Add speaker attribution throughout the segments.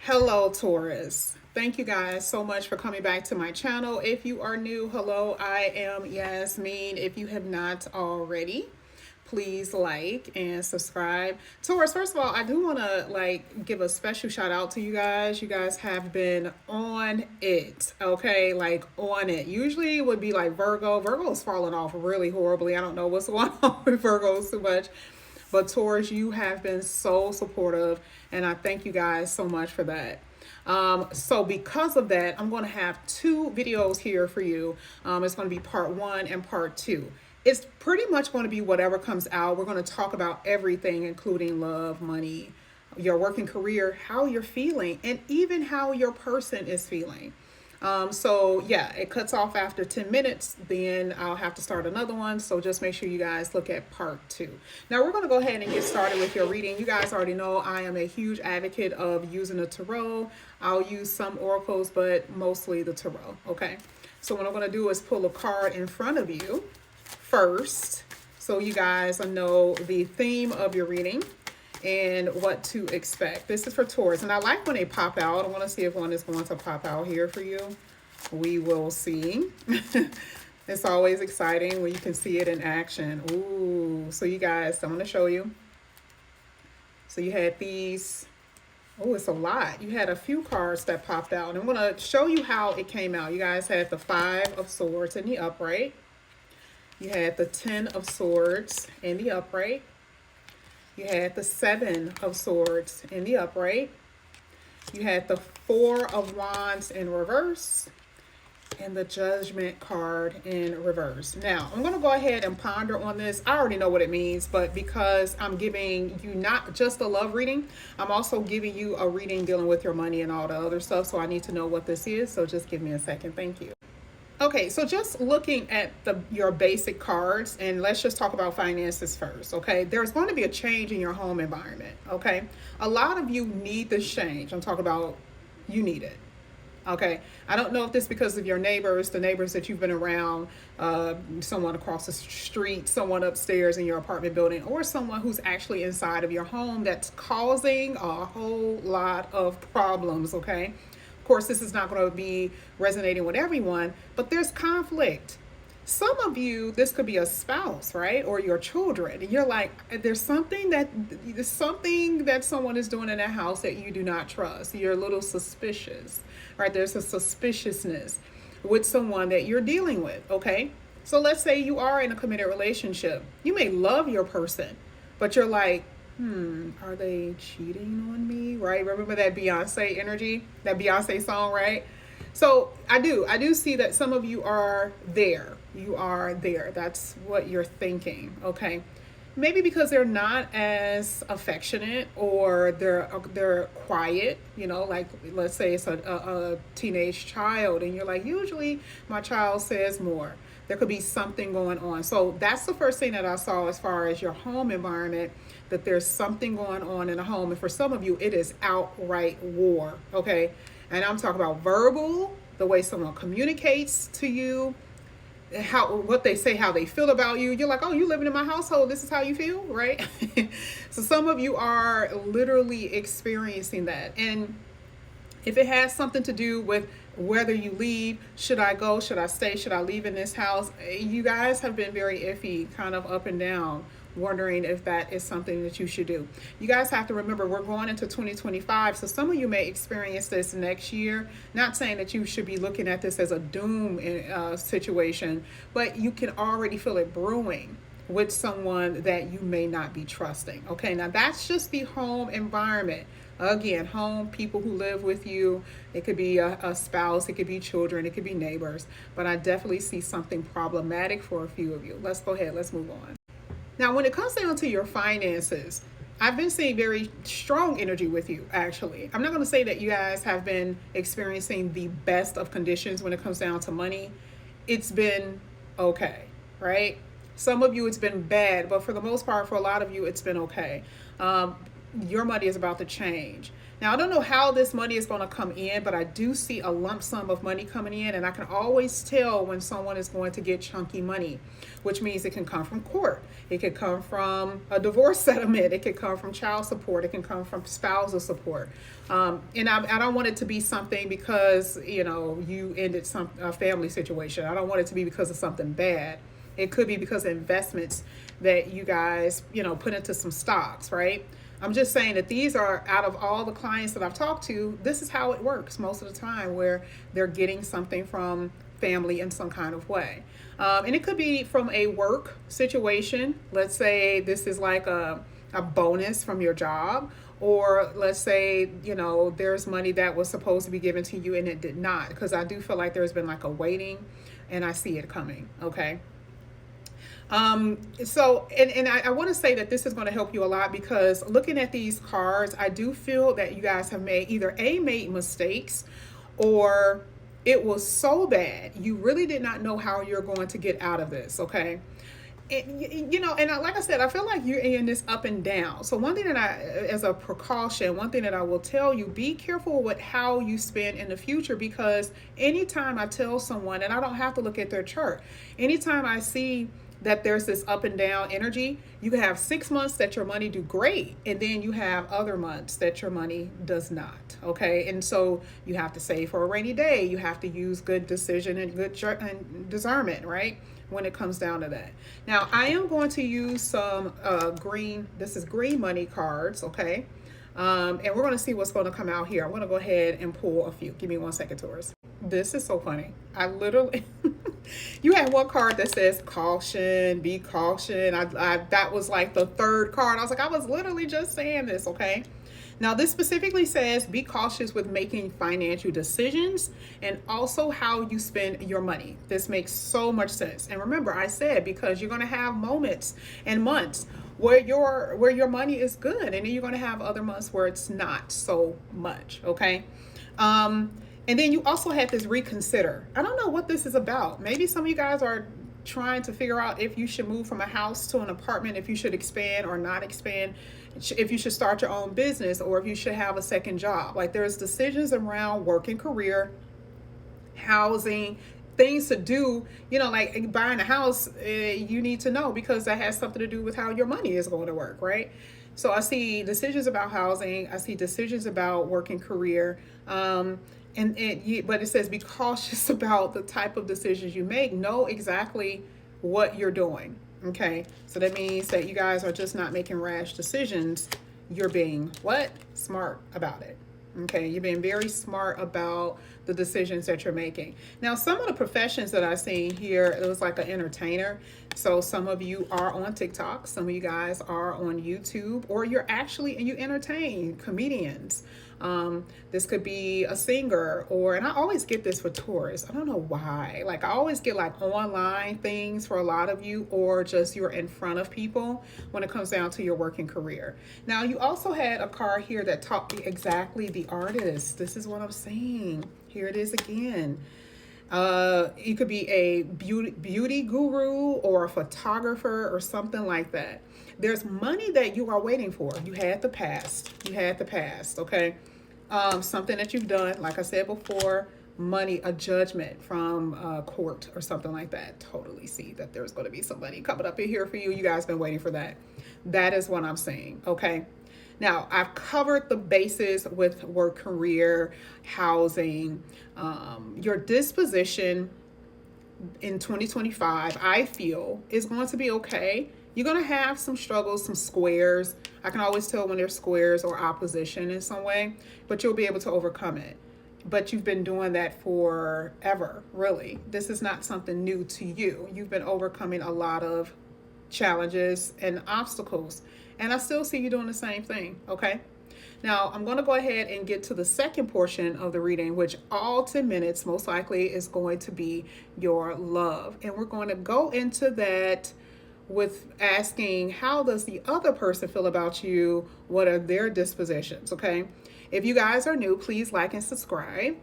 Speaker 1: Hello, Taurus. Thank you guys so much for coming back to my channel. If you are new, hello, I am Yasmin. If you have not already, please like and subscribe. Taurus, first of all, I do want to give a special shout out to you guys. You guys have been on it, okay? Like on it. Usually it would be like Virgo. Virgo's falling off really horribly. I don't know what's going on with Virgos too much. But Taurus, you have been so supportive, and I thank you guys so much for that. So because of that, I'm going to have two videos here for you. It's going to be part one and part two. It's pretty much going to be whatever comes out. We're going to talk about everything, including love, money, your working career, how you're feeling, and even how your person is feeling. So yeah, it cuts off after 10 minutes. Then I'll have to start another one. So just make sure you guys look at part two. Now we're going to go ahead and get started with your reading. You guys already know I am a huge advocate of using the tarot. I'll use some oracles, but mostly the tarot. Okay. So what I'm going to do is pull a card in front of you first, so you guys know the theme of your reading and what to expect. This is for Taurus, and I like when they pop out. I want to see if one is going to pop out here for you. We will see. It's always exciting when you can see it in action. Ooh, so you guys, I'm going to show you. So you had these. Oh, it's a lot. You had a few cards that popped out, and I'm going to show you how it came out. You guys had the Five of Swords in the upright. You had the Ten of Swords in the upright. You had the Seven of Swords in the upright. You had the Four of Wands in reverse. And the Judgment card in reverse. Now, I'm going to go ahead and ponder on this. I already know what it means, but because I'm giving you not just a love reading, I'm also giving you a reading dealing with your money and all the other stuff. So I need to know what this is. So just give me a second. Thank you. Okay, so just looking at your basic cards, and let's just talk about finances first, okay? There's going to be a change in your home environment, okay? A lot of you need this change. I'm talking about you need it, okay? I don't know if this is because of your neighbors, the neighbors that you've been around, someone across the street, someone upstairs in your apartment building, or someone who's actually inside of your home that's causing a whole lot of problems, okay? Of course, this is not going to be resonating with everyone, but there's conflict. Some of you, this could be a spouse, right? Or your children. And you're like, there's something that someone is doing in that house that you do not trust. You're a little suspicious, right? There's a suspiciousness with someone that you're dealing with, okay? So let's say you are in a committed relationship. You may love your person, but you're like, are they cheating on me, right? Remember that Beyonce energy, that Beyonce song, right? So I do see that some of you are there. You are there. That's what you're thinking, okay? Maybe because they're not as affectionate, or they're quiet, you know, like let's say it's a teenage child and you're like, usually my child says more. There could be something going on. So that's the first thing that I saw as far as your home environment, that there's something going on in a home. And for some of you, it is outright war, okay? And I'm talking about verbal, the way someone communicates to you, what they say, how they feel about you. You're like, oh, you living in my household, this is how you feel, right? So some of you are literally experiencing that. And if it has something to do with whether you leave, should I go, should I stay, should I leave in this house, you guys have been very iffy, kind of up and down, wondering if that is something that you should do. You guys have to remember, we're going into 2025, so some of you may experience this next year. Not saying that you should be looking at this as a doom situation, but you can already feel it brewing with someone that you may not be trusting. Okay, now that's just the home environment. Again, home, people who live with you. It could be a spouse, it could be children, it could be neighbors. But I definitely see something problematic for a few of you. Let's go ahead, let's move on. Now, when it comes down to your finances, I've been seeing very strong energy with you, actually. I'm not going to say that you guys have been experiencing the best of conditions when it comes down to money. It's been okay, right? Some of you, it's been bad, but for the most part, for a lot of you, it's been okay. Your money is about to change. Now, I don't know how this money is going to come in, but I do see a lump sum of money coming in, and I can always tell when someone is going to get chunky money, which means it can come from court. It could come from a divorce settlement. It could come from child support. It can come from spousal support. And I don't want it to be something because, you ended some family situation. I don't want it to be because of something bad. It could be because of investments that you guys, put into some stocks, right? I'm just saying that these are, out of all the clients that I've talked to, this is how it works most of the time, where they're getting something from family in some kind of way. And it could be from a work situation. Let's say this is like a bonus from your job, or let's say, there's money that was supposed to be given to you and it did not, because I do feel like there's been like a waiting and I see it coming. Okay. I want to say that this is going to help you a lot, because looking at these cards, I do feel that you guys have made mistakes, or it was so bad you really did not know how you're going to get out of this. Okay. Like I said, I feel like you're in this up and down. So one thing as a precaution, one thing that I will tell you, be careful with how you spend in the future, because anytime I tell someone, and I don't have to look at their chart, anytime I see that there's this up and down energy, you can have 6 months that your money do great, and then you have other months that your money does not. Okay. And so you have to save for a rainy day. You have to use good decision and good discernment, right? When it comes down to that. Now, I am going to use some green money cards. Okay. And we're going to see what's going to come out here. I'm going to go ahead and pull a few. Give me 1 second, Taurus. This is so funny. I literally, you had one card that says caution, be caution. That was like the third card. I was like, I was literally just saying this. Okay. Now, this specifically says be cautious with making financial decisions and also how you spend your money. This makes so much sense. And remember, I said, because you're going to have moments and months where your money is good, and then you're going to have other months where it's not so much. Okay. And then you also had this reconsider. I don't know what this is about. Maybe some of you guys are trying to figure out if you should move from a house to an apartment, if you should expand or not expand, if you should start your own business, or if you should have a second job. Like, there's decisions around work and career, housing, things to do, like buying a house. You need to know, because that has something to do with how your money is going to work, right? So I see decisions about housing. I see decisions about work and career. But it says be cautious about the type of decisions you make. Know exactly what you're doing. Okay. So that means that you guys are just not making rash decisions. You're being smart about it. Okay. You're being very smart about the decisions that you're making. Now, some of the professions that I've seen here, it was like an entertainer. So some of you are on TikTok. Some of you guys are on YouTube, or you entertain comedians. This could be a singer, and I always get this for Taurus. I don't know why. Like, I always get like online things for a lot of you, or just you're in front of people when it comes down to your working career. Now, you also had a card here that taught me exactly the artist. This is what I'm saying. Here it is again. You could be a beauty guru or a photographer or something like that. There's money that you are waiting for. You had the past. Okay. Something that you've done, like I said before, money, a judgment from court or something like that. Totally see that there's going to be some money coming up in here for you. You guys been waiting for that. That is what I'm saying. Okay. Now, I've covered the bases with work, career, housing, your disposition in 2025, I feel, is going to be okay. You're going to have some struggles, some squares. I can always tell when there's squares or opposition in some way, but you'll be able to overcome it. But you've been doing that forever, really. This is not something new to you. You've been overcoming a lot of challenges and obstacles, and I still see you doing the same thing. Okay. Now, I'm going to go ahead and get to the second portion of the reading, which all 10 minutes most likely is going to be your love. And we're going to go into that with asking, how does the other person feel about you? What are their dispositions? Okay. If you guys are new, please like and subscribe.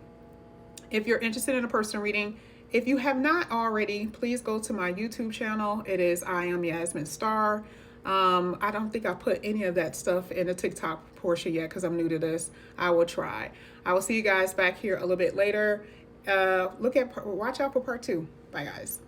Speaker 1: If you're interested in a personal reading, if you have not already, please go to my YouTube channel. It is I Am Yasmin Star. I don't think I put any of that stuff in the TikTok portion yet because I'm new to this. I will try. I will see you guys back here a little bit later. Watch out for part 2. Bye, guys.